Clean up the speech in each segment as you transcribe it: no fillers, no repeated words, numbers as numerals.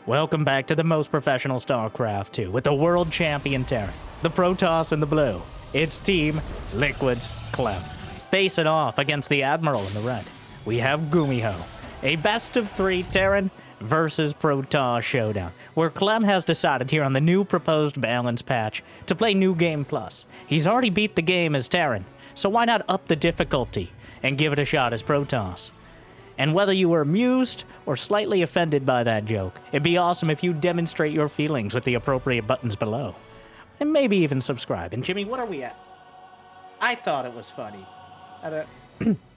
Welcome back to the most professional StarCraft 2 with the world champion Terran, the Protoss in the blue. It's Team Liquid's Clem. Facing off against the Admiral in the red, we have GuMiho, a best-of-3 Terran versus Protoss showdown, where Clem has decided here on the new proposed balance patch to play New Game Plus. He's already beat the game as Terran, so why not up the difficulty and give it a shot as Protoss? And whether you were amused or slightly offended by that joke, it'd be awesome if you demonstrate your feelings with the appropriate buttons below. And maybe even subscribe. And Jimmy, what are we at? I thought it was funny.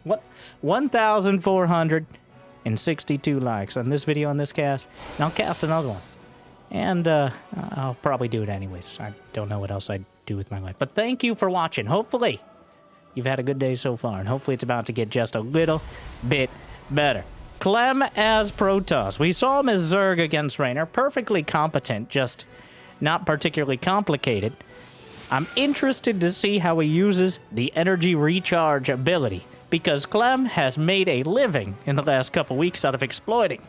What? 1,462 likes on this video on this cast. And I'll cast another one. And I'll probably do it anyways. I don't know what else I'd do with my life. But thank you for watching. Hopefully you've had a good day so far. And hopefully it's about to get just a little bit better. Clem as Protoss. We saw him as Zerg against Raynor. Perfectly competent, just not particularly complicated. I'm interested to see how he uses the energy recharge ability, because Clem has made a living in the last couple weeks out of exploiting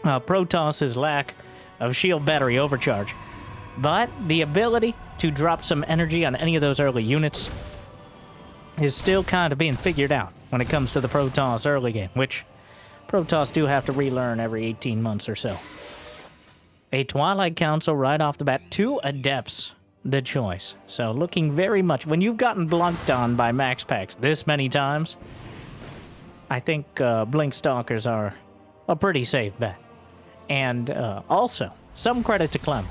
Protoss's lack of shield battery overcharge. But the ability to drop some energy on any of those early units is still kind of being figured out when it comes to the Protoss early game, which Protoss do have to relearn every 18 months or so. A Twilight Council right off the bat, 2 Adepts the choice. So looking very much, when you've gotten blunked on by max packs this many times, I think Blink Stalkers are a pretty safe bet. And also, some credit to Clem.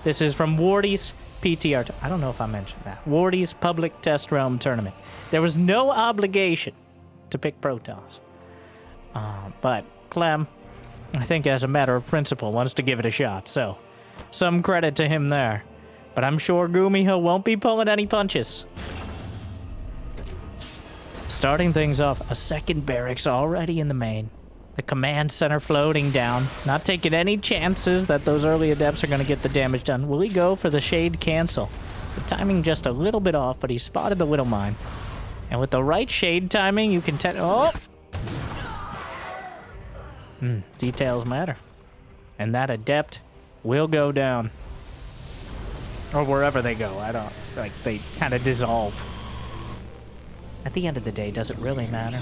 This is from Wardy's PTR. I don't know if I mentioned that. Wardy's Public Test Realm Tournament. There was no obligation to pick Protoss. But Clem, I think as a matter of principle, wants to give it a shot. So, some credit to him there. But I'm sure GuMiho won't be pulling any punches. Starting things off, a second barracks already in the main. The command center floating down. Not taking any chances that those early adepts are going to get the damage done. Will he go for the shade cancel? The timing just a little bit off, but he spotted the Widow Mine. And with the right shade timing, you can oh! Details matter. And that adept will go down. Or wherever they go. I don't... Like, they kind of dissolve. At the end of the day, does it really matter?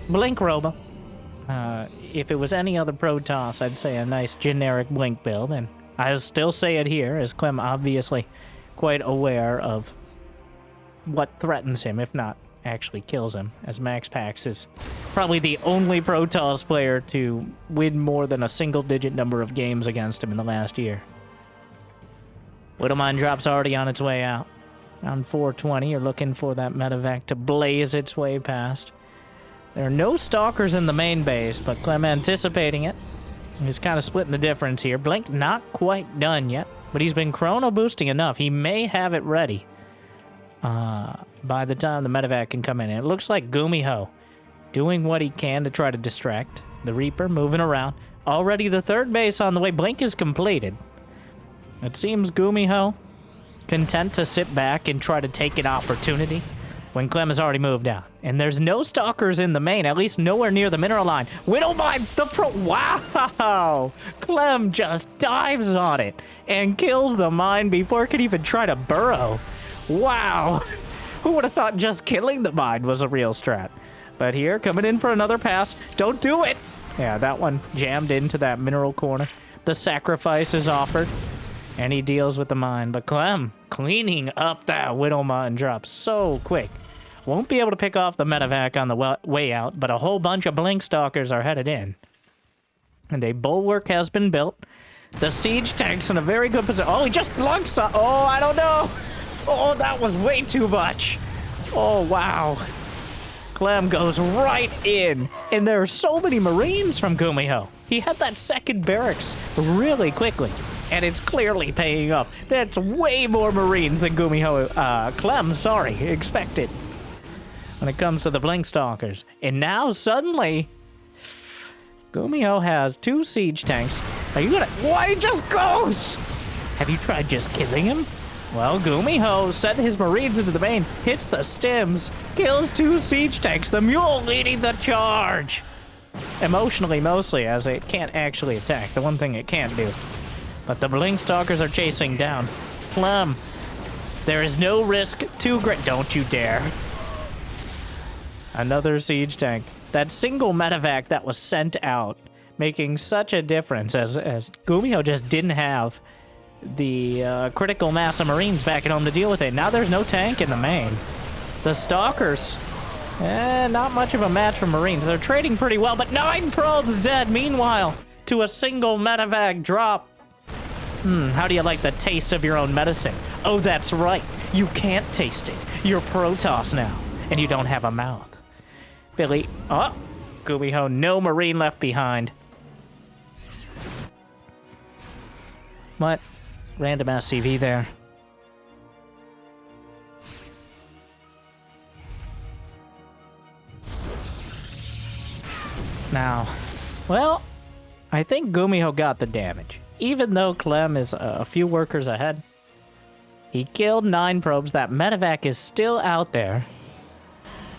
Blink Robo. If it was any other Protoss, I'd say a nice generic Blink build. And I'll still say it here, as Clem obviously quite aware of what threatens him, if not actually kills him, as Max Pax is probably the only Protoss player to win more than a single-digit number of games against him in the last year. Widowmine drop's already on its way out. Around 420, you're looking for that medevac to blaze its way past. There are no stalkers in the main base, but Clem anticipating it. He's kind of splitting the difference here. Blink not quite done yet, but he's been chrono boosting enough. He may have it ready by the time the medevac can come in. And it looks like GuMiho doing what he can to try to distract. The Reaper moving around. Already the third base on the way. Blink is completed. It seems GuMiho content to sit back and try to take an opportunity when Clem has already moved out. And there's no stalkers in the main, at least nowhere near the mineral line. Widowmine, wow! Clem just dives on it and kills the mine before it could even try to burrow. Wow! Who would have thought just killing the mine was a real strat? But here, coming in for another pass. Don't do it! Yeah, that one jammed into that mineral corner. The sacrifice is offered. And he deals with the mine. But Clem cleaning up that Widow Mine drop so quick. Won't be able to pick off the medevac on the way out, but a whole bunch of Blink Stalkers are headed in. And a bulwark has been built. The siege tank's in a very good position. Oh, he just blunks. Oh, I don't know. Oh, that was way too much. Oh, wow. Clem goes right in. And there are so many Marines from GuMiho. He had that second barracks really quickly. And it's clearly paying off. That's way more Marines than GuMiho, Clem, sorry, expected. When it comes to the Blink Stalkers. And now, suddenly, GuMiho has 2 siege tanks. Are you gonna... Why, he just goes! Have you tried just killing him? Well, GuMiho sent his Marines into the main, hits the stems, kills 2 siege tanks, the mule leading the charge. Emotionally, mostly, as it can't actually attack. The one thing it can't do. But the Blink Stalkers are chasing down. Clem, there is no risk too great. Don't you dare. Another siege tank. That single medevac that was sent out, making such a difference as GuMiho just didn't have the critical mass of Marines back at home to deal with it. Now there's no tank in the main. The Stalkers, not much of a match for Marines. They're trading pretty well, but 9 probes dead. Meanwhile, to a single medevac drop. How do you like the taste of your own medicine? Oh, that's right. You can't taste it. You're Protoss now, and you don't have a mouth. Billy, oh, GuMiho, no Marine left behind. What? Random SCV there. Now, well, I think GuMiho got the damage. Even though Clem is a few workers ahead. He killed 9 probes. That medevac is still out there.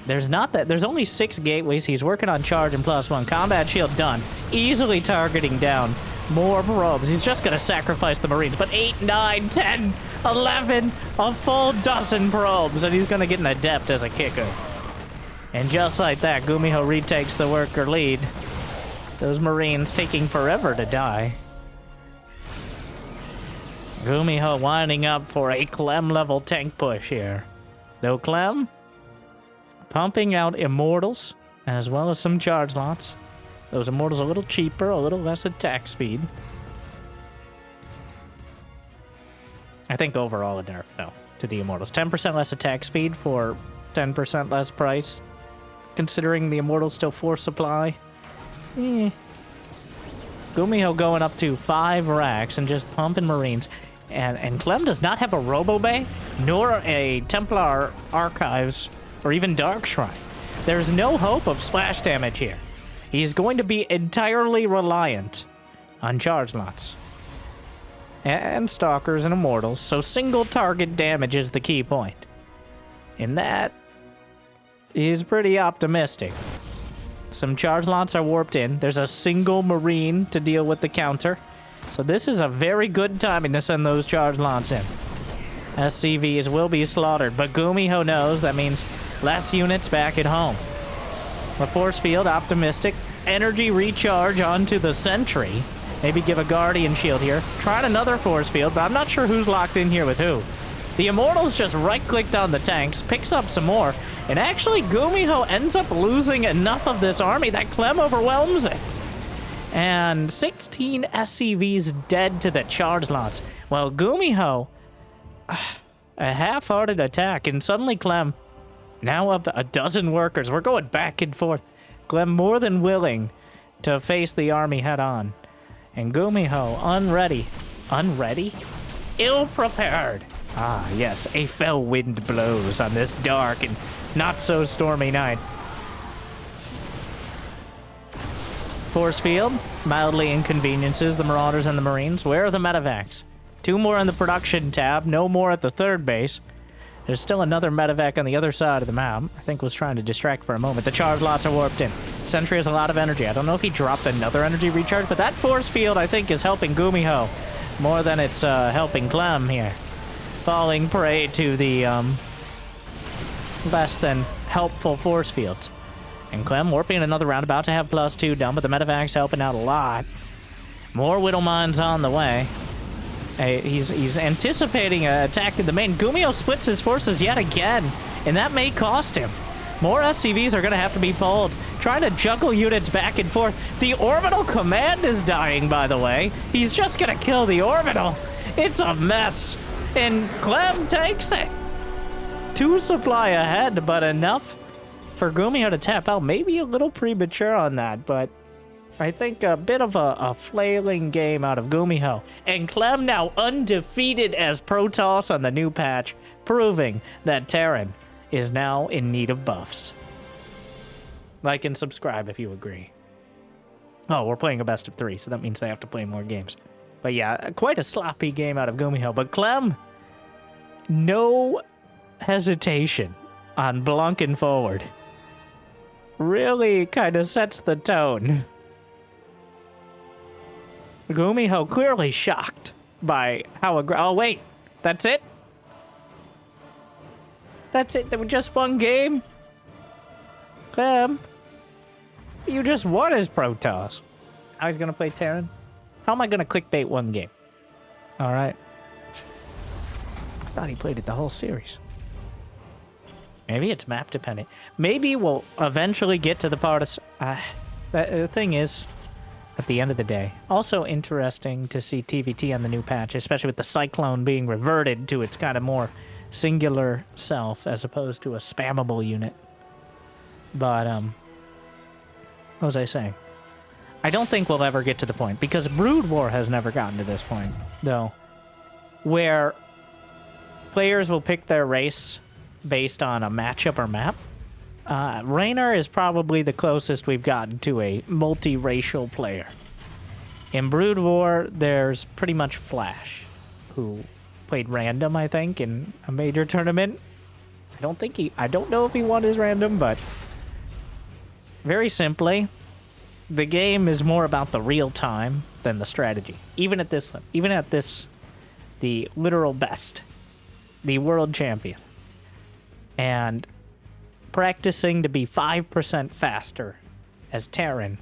There's only 6 gateways. He's working on charge and +1. Combat shield done. Easily targeting down more probes. He's just going to sacrifice the Marines. But 8, 9, 10, 11, a full dozen probes. And he's going to get an adept as a kicker. And just like that, GuMiho retakes the worker lead. Those Marines taking forever to die. GuMiho winding up for a Clem-level tank push here. Though Clem pumping out Immortals, as well as some charge lots. Those Immortals a little cheaper, a little less attack speed. I think overall a nerf, though, to the Immortals. 10% less attack speed for 10% less price. Considering the Immortals still force supply. GuMiho going up to 5 racks and just pumping Marines. And Clem does not have a Robo-Bay, nor a Templar Archives, or even Dark Shrine. There's no hope of splash damage here. He's going to be entirely reliant on charge lots. And Stalkers and Immortals, so single target damage is the key point. And that is pretty optimistic. Some charge lots are warped in. There's a single Marine to deal with the counter. So this is a very good timing to send those charge lots in. SCVs will be slaughtered, but GuMiho knows that means less units back at home. A force field, optimistic. Energy recharge onto the sentry. Maybe give a guardian shield here. Trying another force field, but I'm not sure who's locked in here with who. The Immortals just right-clicked on the tanks, picks up some more, and actually GuMiho ends up losing enough of this army that Clem overwhelms it. And 16 SCVs dead to the charge lots. Well, GuMiho, a half-hearted attack, and suddenly Clem, now up a dozen workers. We're going back and forth. Clem more than willing to face the army head-on. And GuMiho, unready. Unready? Ill-prepared. Ah, yes, a fell wind blows on this dark and not-so-stormy night. Force field mildly inconveniences the Marauders and the Marines. Where are the medevacs? 2 more in the production tab, no more at the 3rd base. There's still another medevac on the other side of the map. I think was trying to distract for a moment. The charge lots are warped in. Sentry has a lot of energy. I don't know if he dropped another energy recharge, but that force field, I think, is helping GuMiho more than it's helping Clem here. Falling prey to the less than helpful force fields. And Clem warping another round, about to have +2 done, but the medevac's helping out a lot. More Whittle Mines on the way. He's anticipating an attack in the main. GuMiho splits his forces yet again, and that may cost him. More SCVs are going to have to be pulled. Trying to juggle units back and forth. The Orbital Command is dying, by the way. He's just going to kill the Orbital. It's a mess. And Clem takes it. 2 supply ahead, but enough for GuMiho to tap out. Maybe a little premature on that, but I think a bit of a flailing game out of GuMiho. And Clem now undefeated as Protoss on the new patch, proving that Terran is now in need of buffs. Like and subscribe if you agree. Oh, we're playing a best of 3, so that means they have to play more games. But yeah, quite a sloppy game out of GuMiho. But Clem, no hesitation on blunking forward. really kind of sets the tone. GuMiho clearly shocked by how oh wait, that's it? That's it? There was just one game? Clem, you just won as Protoss. How he's gonna play Terran? How am I gonna clickbait one game? Alright. Thought he played it the whole series. Maybe it's map dependent. Maybe we'll eventually get to the part of... the thing is, at the end of the day, also interesting to see TVT on the new patch, especially with the Cyclone being reverted to its kind of more singular self as opposed to a spammable unit. But, what was I saying? I don't think we'll ever get to the point, because Brood War has never gotten to this point, though, where players will pick their race based on a matchup or map. Raynor is probably the closest we've gotten to a multiracial player. In Brood War, there's pretty much Flash, who played random, I think, in a major tournament. I don't know if he won his random, but very simply, the game is more about the real time than the strategy. Even at this, the literal best, the world champion. And practicing to be 5% faster as Terran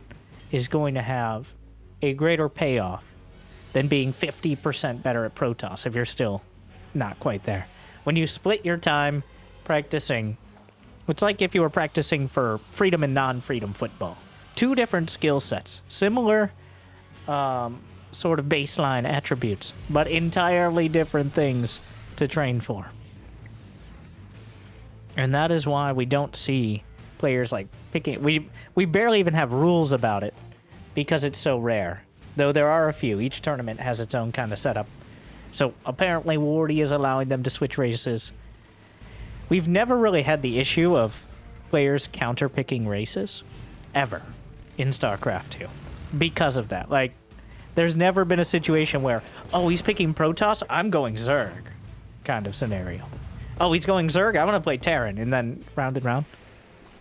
is going to have a greater payoff than being 50% better at Protoss if you're still not quite there. When you split your time practicing, it's like if you were practicing for freedom and non-freedom football. Two different skill sets, similar sort of baseline attributes, but entirely different things to train for. And that is why we don't see players like picking... We barely even have rules about it because it's so rare. Though there are a few. Each tournament has its own kind of setup. So apparently Wardy is allowing them to switch races. We've never really had the issue of players counter-picking races. Ever. In StarCraft 2. Because of that. Like, there's never been a situation where, oh, he's picking Protoss, I'm going Zerg. Kind of scenario. Oh, he's going Zerg, I want to play Terran, and then round and round.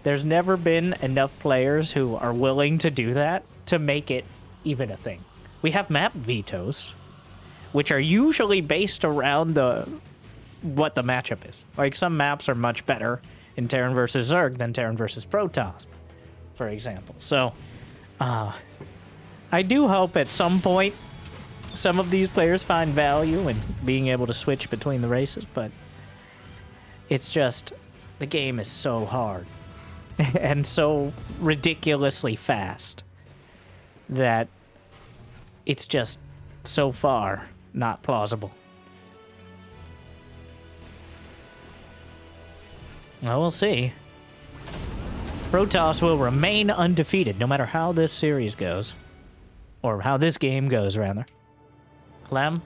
There's never been enough players who are willing to do that to make it even a thing. We have map vetoes, which are usually based around what the matchup is. Like, some maps are much better in Terran versus Zerg than Terran versus Protoss, for example. So, I do hope at some point some of these players find value in being able to switch between the races, but it's just, the game is so hard and so ridiculously fast that it's just so far not plausible. Well, we'll see. Protoss will remain undefeated no matter how this series goes. Or how this game goes, rather. Clem,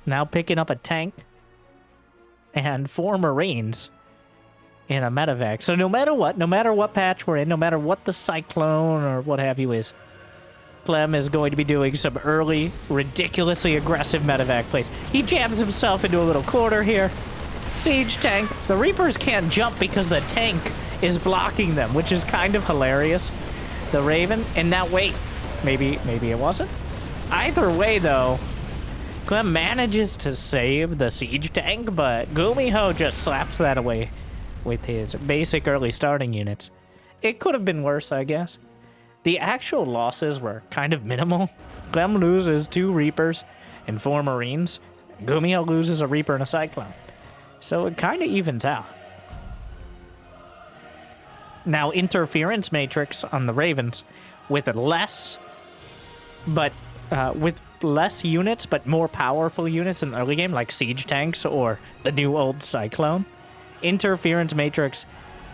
now picking up a tank and 4 Marines in a medevac. So no matter what patch we're in, no matter what the Cyclone or what have you is, Clem is going to be doing some early, ridiculously aggressive medevac plays. He jams himself into a little corner here. Siege tank. The Reapers can't jump because the tank is blocking them, which is kind of hilarious. The Raven, and now wait, maybe it wasn't? Either way, though, Clem manages to save the siege tank, but GuMiho just slaps that away with his basic early starting units. It could have been worse, I guess. The actual losses were kind of minimal. Clem loses 2 Reapers and 4 Marines. GuMiho loses a Reaper and a Cyclone. So it kind of evens out. Now, interference matrix on the Ravens with less units, but more powerful units in the early game, like siege tanks or the new old Cyclone. Interference matrix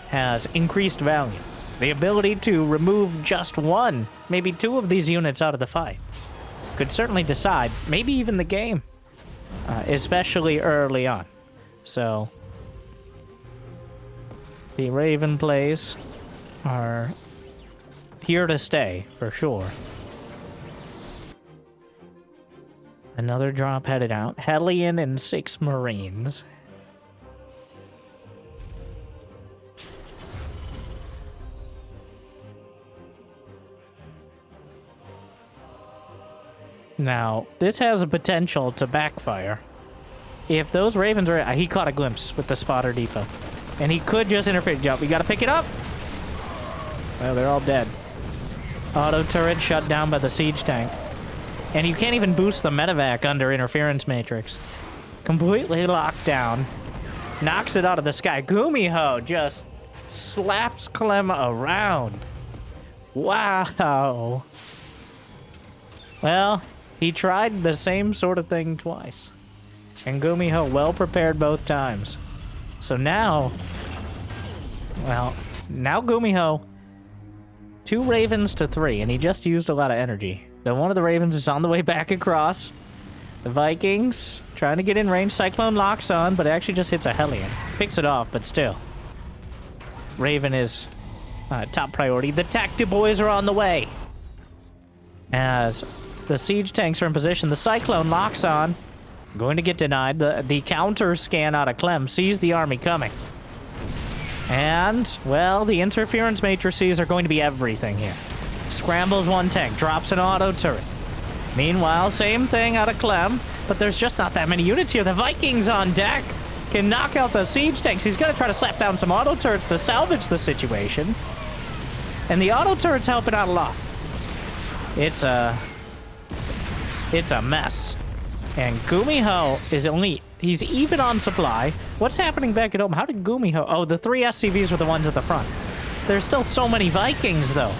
has increased value. The ability to remove just 1, maybe 2 of these units out of the fight could certainly decide, maybe even the game, especially early on. So, the Raven plays are here to stay, for sure. Another drop headed out. Hellion and 6 Marines. Now, this has a potential to backfire. If those Ravens are... he caught a glimpse with the spotter depot. And he could just interfere. Yep, we gotta pick it up! Well, they're all dead. Auto turret shut down by the siege tank. And you can't even boost the medevac under interference matrix. Completely locked down. Knocks it out of the sky. GuMiho just slaps Clem around. Wow. Well, he tried the same sort of thing twice. And GuMiho well prepared both times. So now... well, now GuMiho... 2 Ravens to 3, and he just used a lot of energy. Then one of the Ravens is on the way back across. The Vikings trying to get in range. Cyclone locks on, but it actually just hits a Hellion. Picks it off, but still. Raven is top priority. The Tacti boys are on the way. As the siege tanks are in position, the Cyclone locks on. Going to get denied. The counter scan out of Clem sees the army coming. And, well, the interference matrices are going to be everything here. Scrambles one tank, drops an auto turret. Meanwhile, same thing out of Clem, but there's just not that many units here. The Vikings on deck can knock out the siege tanks. He's going to try to slap down some auto turrets to salvage the situation. And the auto turret's helping out a lot. It's a mess. And GuMiho is only... he's even on supply. What's happening back at home? How did GuMiho... oh, the 3 SCVs were the ones at the front. There's still so many Vikings, though.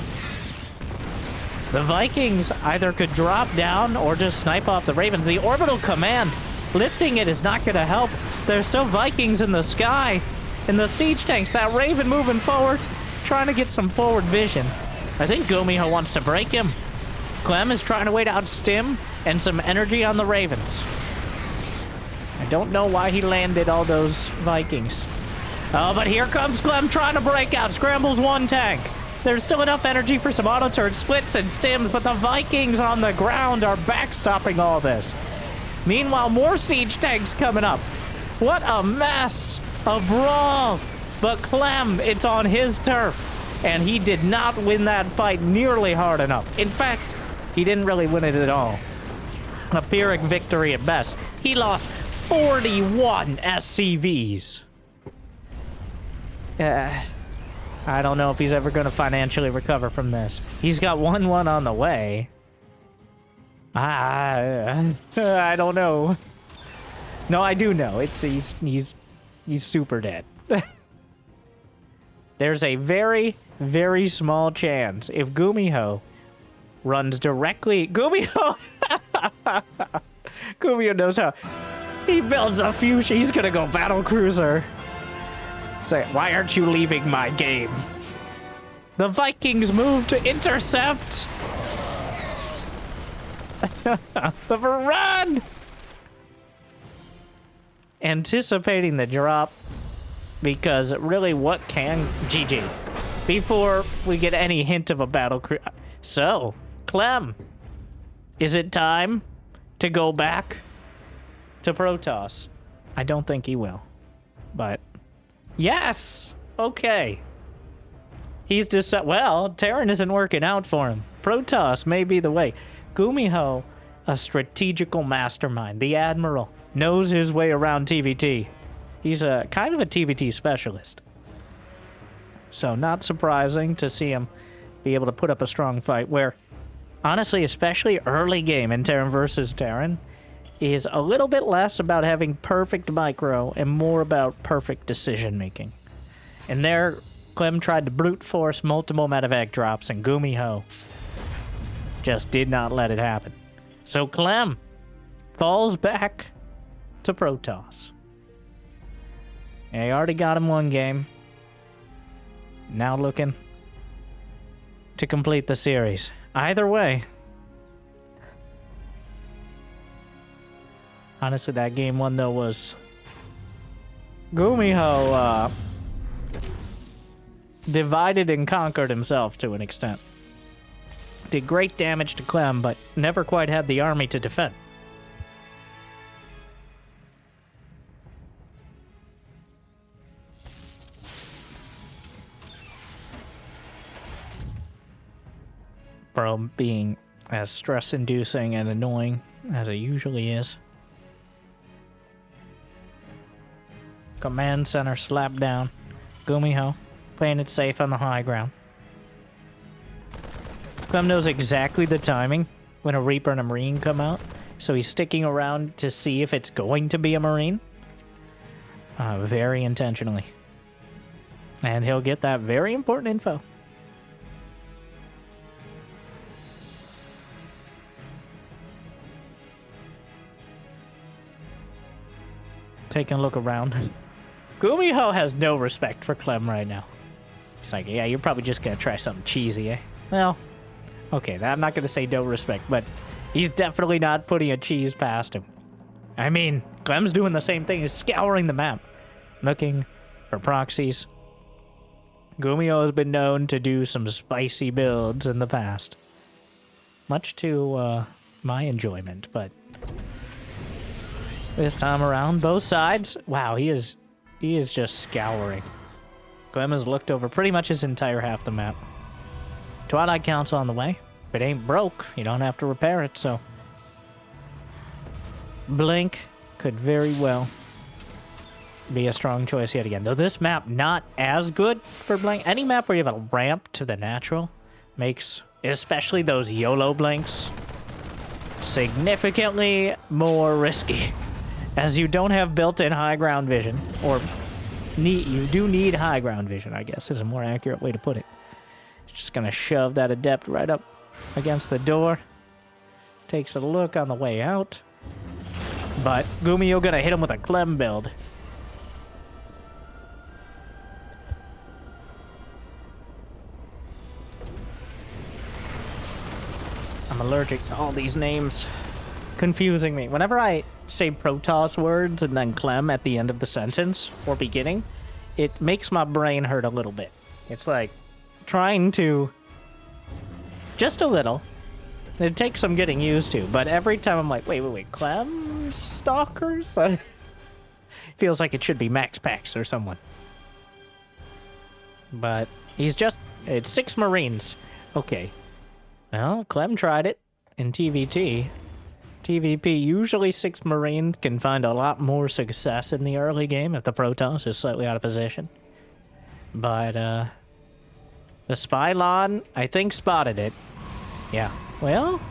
The Vikings either could drop down or just snipe off the Ravens. The orbital command, lifting it is not going to help. There's still Vikings in the sky. And the siege tanks, that Raven moving forward, trying to get some forward vision. I think GuMiho wants to break him. Clem is trying to wait out stim and some energy on the Ravens. I don't know why he landed all those Vikings. Oh, but here comes Clem trying to break out. Scrambles one tank. There's still enough energy for some auto turret splits and stims, but the Vikings on the ground are backstopping all this. Meanwhile, more siege tanks coming up. What a mess. A brawl. But Clem, it's on his turf. And he did not win that fight nearly hard enough. In fact, he didn't really win it at all. A Pyrrhic victory at best. He lost 41 SCVs. I don't know if he's ever going to financially recover from this. He's got 1-1 on the way. I don't know. No, I do know. He's super dead. There's a very, very small chance if GuMiho runs directly... GuMiho! GuMiho knows how. He builds a future. He's gonna go battle cruiser. Say, why aren't you leaving my game? The Vikings move to intercept. The run! Anticipating the drop. Because really, what can... GG. Before we get any hint of a battle cruiser. So, Clem, is it time to go back to Protoss? I don't think he will. But, yes! Okay. He's well, Terran isn't working out for him. Protoss may be the way. GuMiho, a strategical mastermind. The Admiral knows his way around TVT. He's a kind of a TVT specialist. So not surprising to see him be able to put up a strong fight where, honestly, especially early game in Terran versus Terran, is a little bit less about having perfect micro and more about perfect decision making. And there, Clem tried to brute force multiple medevac drops, and GuMiho just did not let it happen. So Clem falls back to Protoss. And he already got him one game. Now looking to complete the series. Either way, honestly, that game one, though, was... GuMiho, divided and conquered himself to an extent. Did great damage to Clem, but never quite had the army to defend. From being as stress-inducing and annoying as it usually is. Command center slapped down. GuMiho playing it safe on the high ground. Clem knows exactly the timing when a Reaper and a Marine come out, so he's sticking around to see if it's going to be a Marine. Very intentionally. And he'll get that very important info. Taking a look around. GuMiho has no respect for Clem right now. He's like, yeah, you're probably just gonna try something cheesy, eh? Well, okay, I'm not gonna say no respect, but he's definitely not putting a cheese past him. I mean, Clem's doing the same thing. He's scouring the map, looking for proxies. GuMiho has been known to do some spicy builds in the past. Much to my enjoyment, but this time around, both sides, wow, he is just scouring. Clem has looked over pretty much his entire half the map. Twilight Council on the way. If it ain't broke, you don't have to repair it, so... Blink could very well be a strong choice yet again. Though this map not as good for Blink. Any map where you have a ramp to the natural makes, especially those YOLO Blinks, significantly more risky. As you don't have built-in high ground vision, or you do need high ground vision, I guess is a more accurate way to put it. Just gonna shove that adept right up against the door. Takes a look on the way out. But GuMiho gonna hit him with a Clem build. I'm allergic to all these names. Confusing me. Whenever I say Protoss words and then Clem at the end of the sentence or beginning, it makes my brain hurt a little bit. It's like trying to... just a little. It takes some getting used to, but every time I'm like, wait, Clem Stalkers? Feels like it should be Max Pax or someone. But he's just... it's 6 Marines. Okay. Well, Clem tried it in TVT. TVP, usually 6 Marines can find a lot more success in the early game if the Protoss is slightly out of position. But, the Spylon, I think, spotted it. Yeah. Well,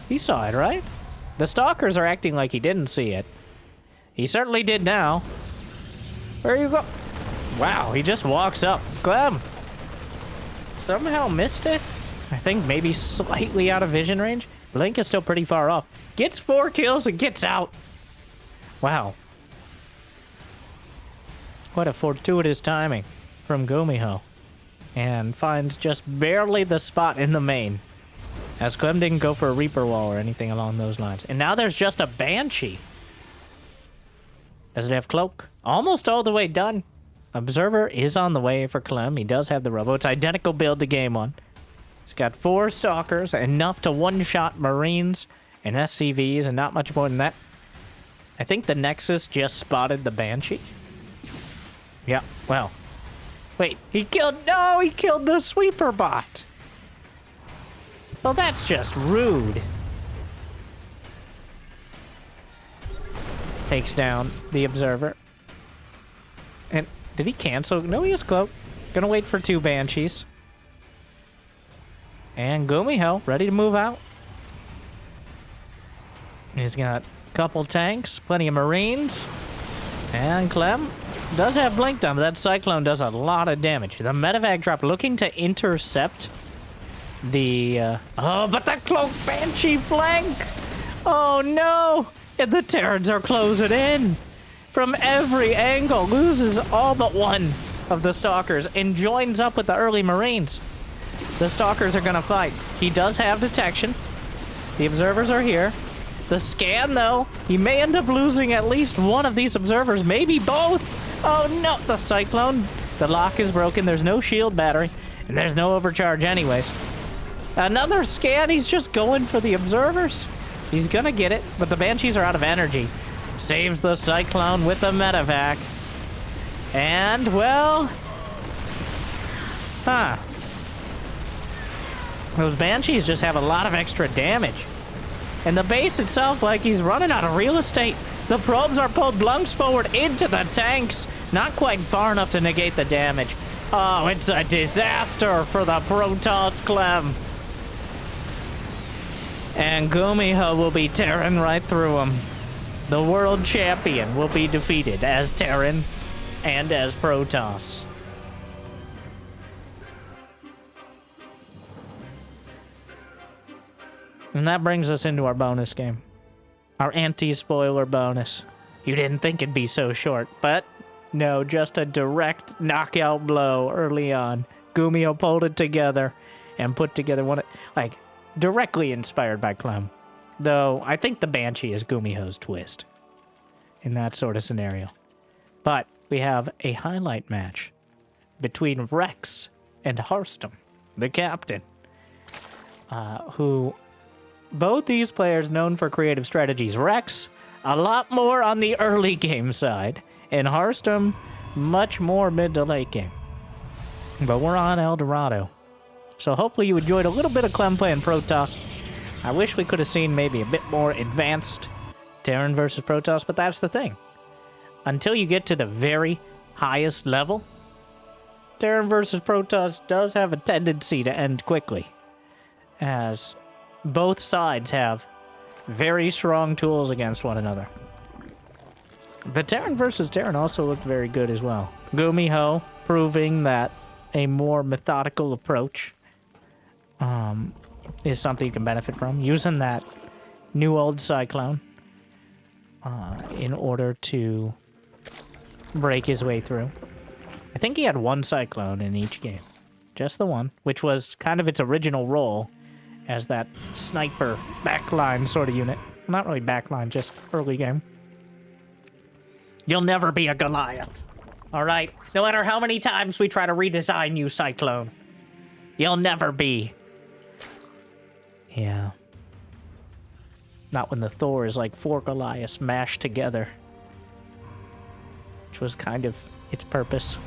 he saw it, right? The Stalkers are acting like he didn't see it. He certainly did now. Where you go? Wow, he just walks up. Clem! Somehow missed it? I think maybe slightly out of vision range. Blink is still pretty far off. Gets 4 kills and gets out. Wow. What a fortuitous timing from GuMiho. And finds just barely the spot in the main. As Clem didn't go for a Reaper wall or anything along those lines. And now there's just a Banshee. Does it have Cloak? Almost all the way done. Observer is on the way for Clem. He does have the Robo. It's identical build to game 1. He's got 4 Stalkers, enough to one-shot Marines and SCVs, and not much more than that. I think the Nexus just spotted the Banshee. Yeah, well. Wait, he killed... no, he killed the Sweeper bot. Well, that's just rude. Takes down the Observer. And did he cancel? No, he was close. Gonna wait for 2 Banshees. And GuMiho, ready to move out. He's got a couple tanks, plenty of Marines. And Clem does have blink time, but that Cyclone does a lot of damage. The medevac drop looking to intercept the... oh, but the Cloak Banshee flank! Oh no! And the Terrans are closing in! From every angle, loses all but 1 of the Stalkers and joins up with the early Marines. The Stalkers are gonna fight. He does have detection. The Observers are here. The scan, though, he may end up losing at least 1 of these Observers, maybe both. Oh no, the Cyclone. The lock is broken. There's no shield battery, and there's no overcharge anyways. Another scan. He's just going for the Observers. He's gonna get it, but the Banshees are out of energy. Saves the Cyclone with the medevac. And, well... huh. Those Banshees just have a lot of extra damage. And the base itself, like, he's running out of real estate. The probes are pulled lungs forward into the tanks. Not quite far enough to negate the damage. Oh, it's a disaster for the Protoss, Clem. And GuMiho will be tearing right through him. The world champion will be defeated as Terran and as Protoss. And that brings us into our bonus game. Our anti-spoiler bonus. You didn't think it'd be so short, but no, just a direct knockout blow early on. GuMiho pulled it together and put together one, like, directly inspired by Clem. Though, I think the Banshee is GuMiho's twist in that sort of scenario. But we have a highlight match between Rex and Harom, the captain, who... Both these players known for creative strategies. Rex, a lot more on the early game side, and Harom, much more mid to late game. But we're on El Dorado. So hopefully you enjoyed a little bit of Clem playing Protoss. I wish we could have seen maybe a bit more advanced Terran versus Protoss, but that's the thing. Until you get to the very highest level, Terran versus Protoss does have a tendency to end quickly, as both sides have very strong tools against one another. The Terran versus Terran also looked very good as well. GuMiho proving that a more methodical approach is something you can benefit from. Using that new old Cyclone in order to break his way through. I think he had one Cyclone in each game. Just the one, which was kind of its original role as that sniper backline sort of unit. Not really backline, just early game. You'll never be a Goliath. Alright? No matter how many times we try to redesign you, Cyclone. You'll never be. Yeah. Not when the Thor is like 4 Goliaths mashed together. Which was kind of its purpose.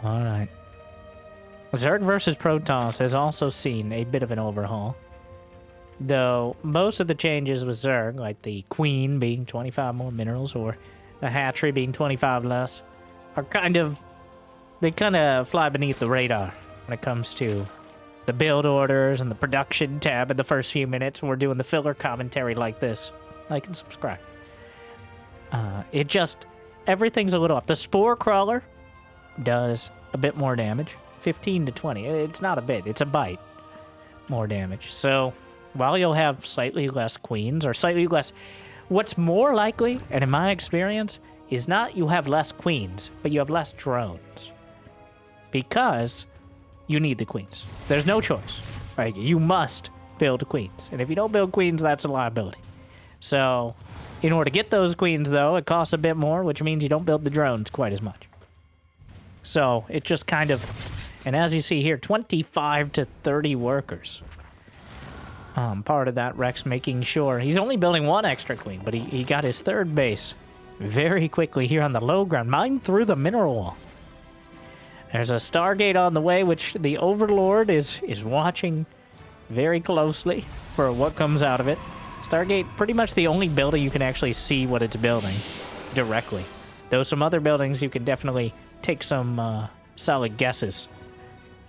Alright. Zerg versus Protoss has also seen a bit of an overhaul. Though most of the changes with Zerg, like the Queen being 25 more minerals or the hatchery being 25 less, are they kind of fly beneath the radar when it comes to the build orders and the production tab in the first few minutes when we're doing the filler commentary like this. Like and subscribe. Everything's a little off. The Spore Crawler does a bit more damage. 15 to 20. It's not a bit. It's a bite. More damage. So, while you'll have slightly less queens, or slightly less... What's more likely, and in my experience, is not you have less queens, but you have less drones. Because you need the queens. There's no choice. Right? You must build queens. And if you don't build queens, that's a liability. So, in order to get those queens, though, it costs a bit more, which means you don't build the drones quite as much. So, it just kind of... And as you see here, 25 to 30 workers. Part of that, Rex making sure... He's only building one extra queen, but he got his third base very quickly here on the low ground. Mine through the mineral wall. There's a Stargate on the way, which the Overlord is watching very closely for what comes out of it. Stargate, pretty much the only building you can actually see what it's building directly. Though some other buildings you can definitely take some solid guesses.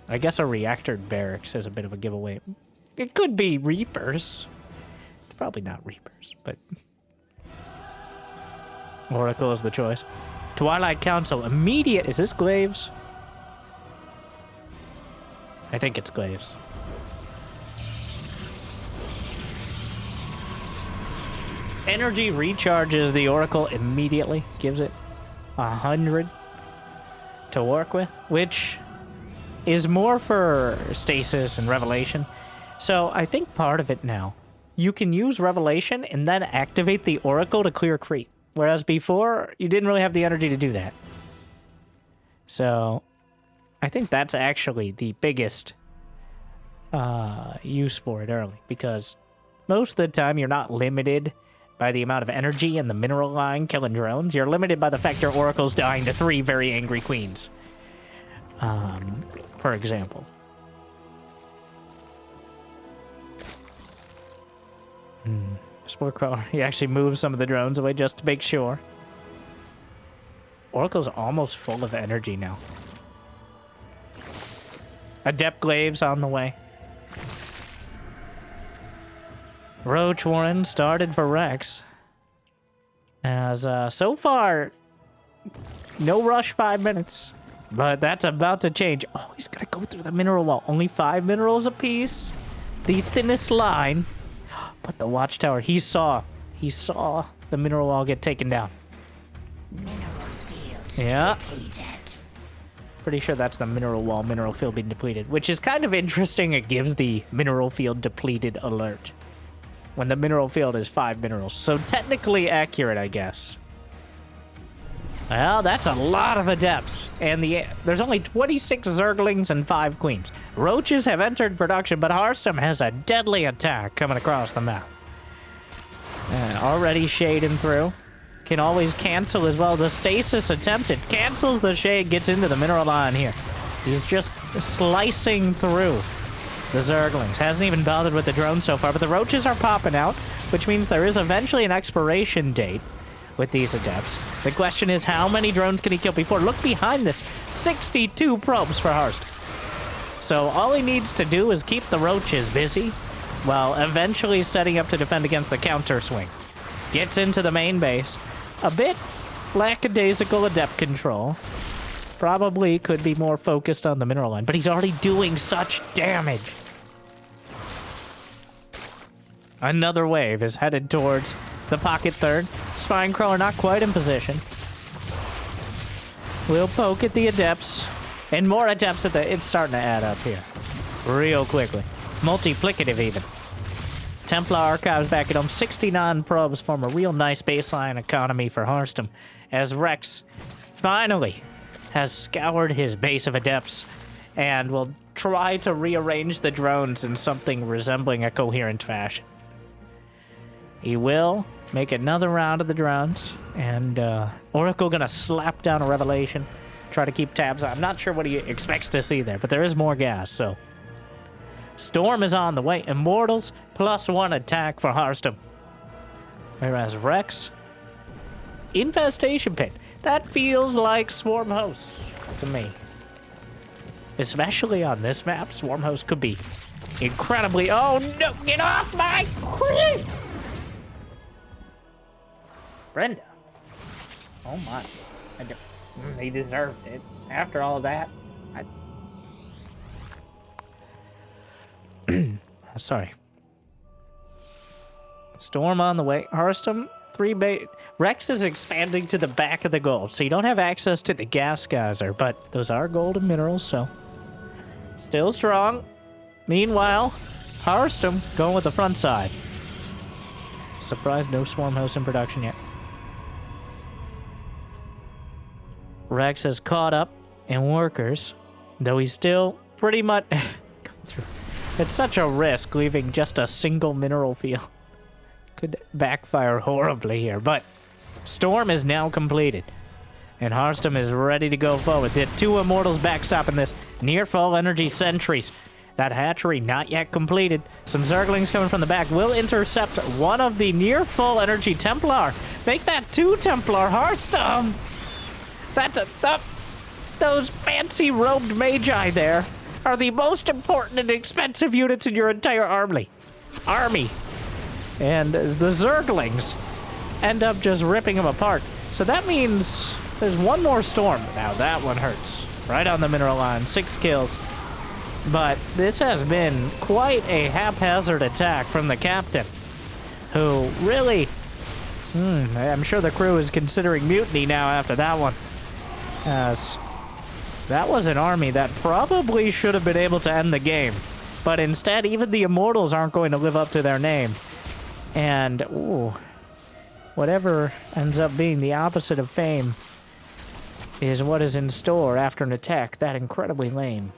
I guess a reactor barracks is a bit of a giveaway. It could be Reapers. It's probably not Reapers, but... Oracle is the choice. Twilight Council, immediate... Is this Glaives? I think it's Glaives. Energy recharges the Oracle immediately. Gives it 100 to work with, which... is more for stasis and revelation. So I think part of it now, you can use revelation and then activate the Oracle to clear creep. Whereas before, you didn't really have the energy to do that. So I think that's actually the biggest use for it early. Because most of the time, you're not limited by the amount of energy in the mineral line killing drones. You're limited by the fact your Oracle's dying to 3 very angry queens. for example. Spore Crawler, he actually moves some of the drones away just to make sure. Oracle's almost full of energy now. Adept Glaives on the way. Roach Warren started for Rex. As, so far, no rush 5 minutes. But that's about to change. Oh, he's gonna go through the mineral wall. Only 5 minerals apiece. The thinnest line. But the watchtower, he saw the mineral wall get taken down. Mineral field Yeah. depleted. Pretty sure that's the mineral field being depleted, which is kind of interesting. It gives the mineral field depleted alert when the mineral field is 5 minerals. So technically accurate, I guess. Well, that's a lot of adepts, and there's only 26 Zerglings and 5 queens. Roaches have entered production, but Hearthstone has a deadly attack coming across the map. Already shading through. Can always cancel as well. The stasis attempted. Cancels the shade, gets into the mineral line here. He's just slicing through the Zerglings. Hasn't even bothered with the drone so far, but the roaches are popping out, which means there is eventually an expiration date with these adepts. The question is, how many drones can he kill before? Look behind this. 62 probes for Hearthstone. So all he needs to do is keep the roaches busy while eventually setting up to defend against the counter swing. Gets into the main base. A bit lackadaisical adept control. Probably could be more focused on the mineral line, but he's already doing such damage. Another wave is headed towards the pocket third. Spine Crawler not quite in position. We'll poke at the adepts. And more adepts at the... It's starting to add up here. Real quickly. Multiplicative even. Templar Archives back at home. 69 probes form a real nice baseline economy for Hearthstone. As Rex finally has scoured his base of adepts and will try to rearrange the drones in something resembling a coherent fashion. He will make another round of the drones, and Oracle gonna slap down a Revelation, try to keep tabs on. I'm not sure what he expects to see there, but there is more gas, so. Storm is on the way. Immortals +1 attack for Hearthstone. Whereas Rex, Infestation Pit. That feels like Swarm Host to me. Especially on this map, Swarm Host could be incredibly... Oh no, get off my... Brenda. Oh my. He deserved it. After all that, sorry. Storm on the way. Hearthstone, 3 bait. Rex is expanding to the back of the gold, so you don't have access to the gas geyser, but those are golden minerals, so still strong. Meanwhile, Hearthstone going with the front side. Surprised no Swarm Host in production yet. Rex has caught up in workers, though he's still pretty much come through. It's such a risk leaving just a single mineral field. Could backfire horribly here, but Storm is now completed. And Hearthstone is ready to go forward. The 2 Immortals backstopping this. Near full energy sentries. That hatchery not yet completed. Some Zerglings coming from the back will intercept one of the near full energy Templar. Make that 2 Templar Hearthstone. That's those fancy robed magi there are the most important and expensive units in your entire army. And the Zerglings end up just ripping them apart. So that means there's one more Storm. Now that one hurts. Right on the mineral line, 6 kills. But this has been quite a haphazard attack from the captain, who really... I'm sure the crew is considering mutiny now after that one. As that was an army that probably should have been able to end the game. But instead, even the Immortals aren't going to live up to their name. And, ooh, whatever ends up being the opposite of fame is what is in store after an attack that incredibly lame.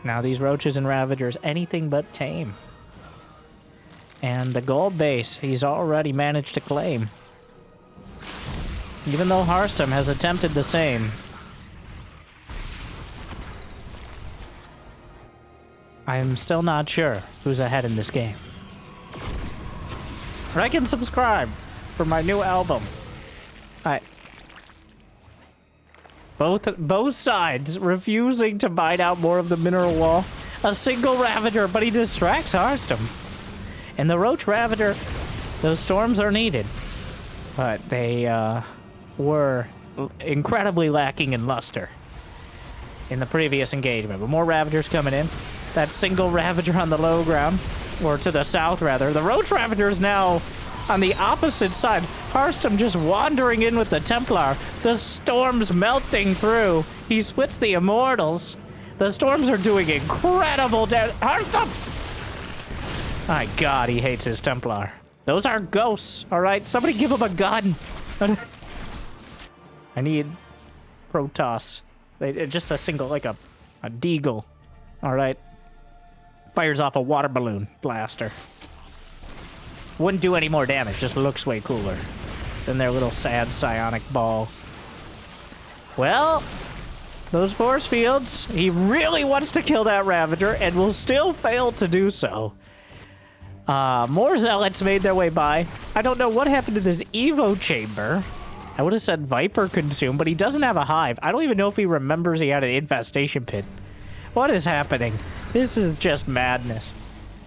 Now these Roaches and Ravagers, anything but tame. And the gold base, he's already managed to claim. Even though Hearthstone has attempted the same. I am still not sure who's ahead in this game. Like and subscribe for my new album. Both sides refusing to mine out more of the mineral wall. A single Ravager, but he distracts Harstem. And the Roach Ravager, those storms are needed. But they were incredibly lacking in luster in the previous engagement. But more Ravagers coming in. That single Ravager on the low ground, or to the south rather. The Roach Ravager is now on the opposite side. Harstem just wandering in with the Templar. The storms melting through. He splits the Immortals. The storms are doing incredible damage. Harstem! My god, he hates his Templar. Those are ghosts, alright? Somebody give him a gun. I need Protoss. Just a single, like a deagle. Alright. Fires off a water balloon blaster. Wouldn't do any more damage, just looks way cooler than their little sad psionic ball. Well, those force fields, he really wants to kill that Ravager and will still fail to do so. More Zealots made their way by. I don't know what happened to this Evo chamber. I would have said Viper consumed, but he doesn't have a hive. I don't even know if he remembers he had an infestation pit. What is happening? This is just madness.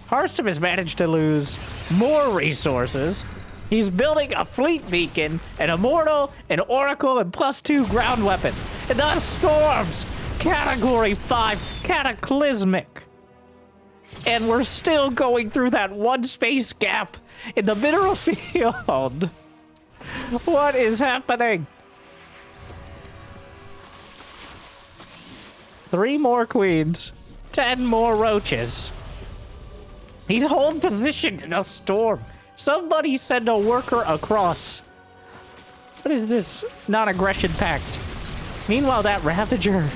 Harstem has managed to lose more resources. He's building a fleet beacon, an Immortal, an Oracle, and +2 ground weapons. And the storms! Category 5, cataclysmic. And we're still going through that one space gap in the mineral field. What is happening? 3 more queens, 10 more roaches. He's holding position in a storm. Somebody send a worker across. What is this non-aggression pact? Meanwhile, that Ravager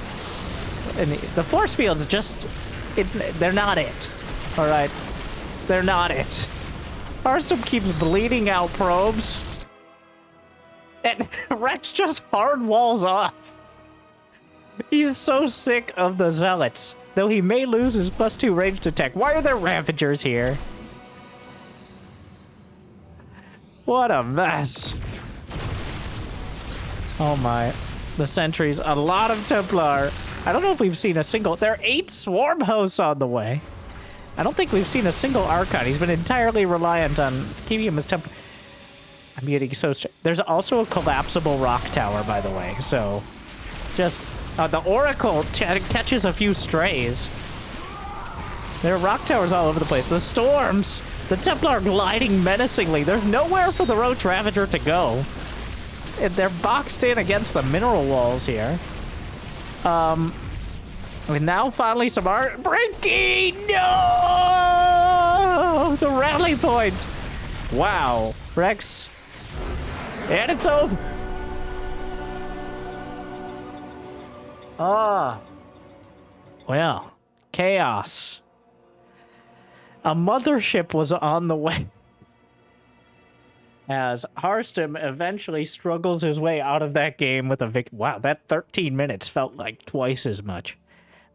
and the force field's just, they're not it. All right, they're not it. Harstem keeps bleeding out probes. And Rex just hard walls off. He's so sick of the Zealots. Though he may lose his +2 ranged attack. Why are there Ravagers here? What a mess. Oh my. The sentries. A lot of Templar. I don't know if we've seen a single... There are 8 Swarm hosts on the way. I don't think we've seen a single Archon. He's been entirely reliant on keeping him as Templar. I'm getting so... There's also a collapsible rock tower, by the way. So, just... the Oracle catches a few strays. There are rock towers all over the place. The storms. The Templar gliding menacingly. There's nowhere for the Roach Ravager to go. And they're boxed in against the mineral walls here. And now finally some art. Brinky! No! The rally point. Wow. Rex. And it's over. Well, chaos. A mothership was on the way. As Harstem eventually struggles his way out of that game with a victory. Wow, that 13 minutes felt like twice as much.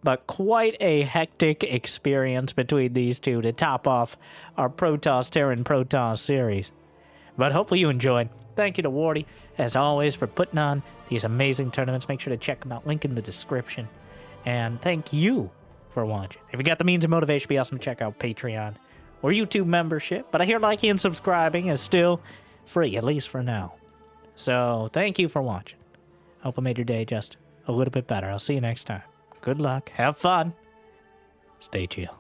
But quite a hectic experience between these two to top off our Protoss Terran Protoss series. But hopefully you enjoyed. Thank you to Wardy, as always, for putting on these amazing tournaments. Make sure to check them out. Link in the description. And thank you for watching. If you got the means and motivation, be awesome to check out Patreon or YouTube membership. But I hear liking and subscribing is still free, at least for now. So thank you for watching. Hope I made your day just a little bit better. I'll see you next time. Good luck. Have fun. Stay chill.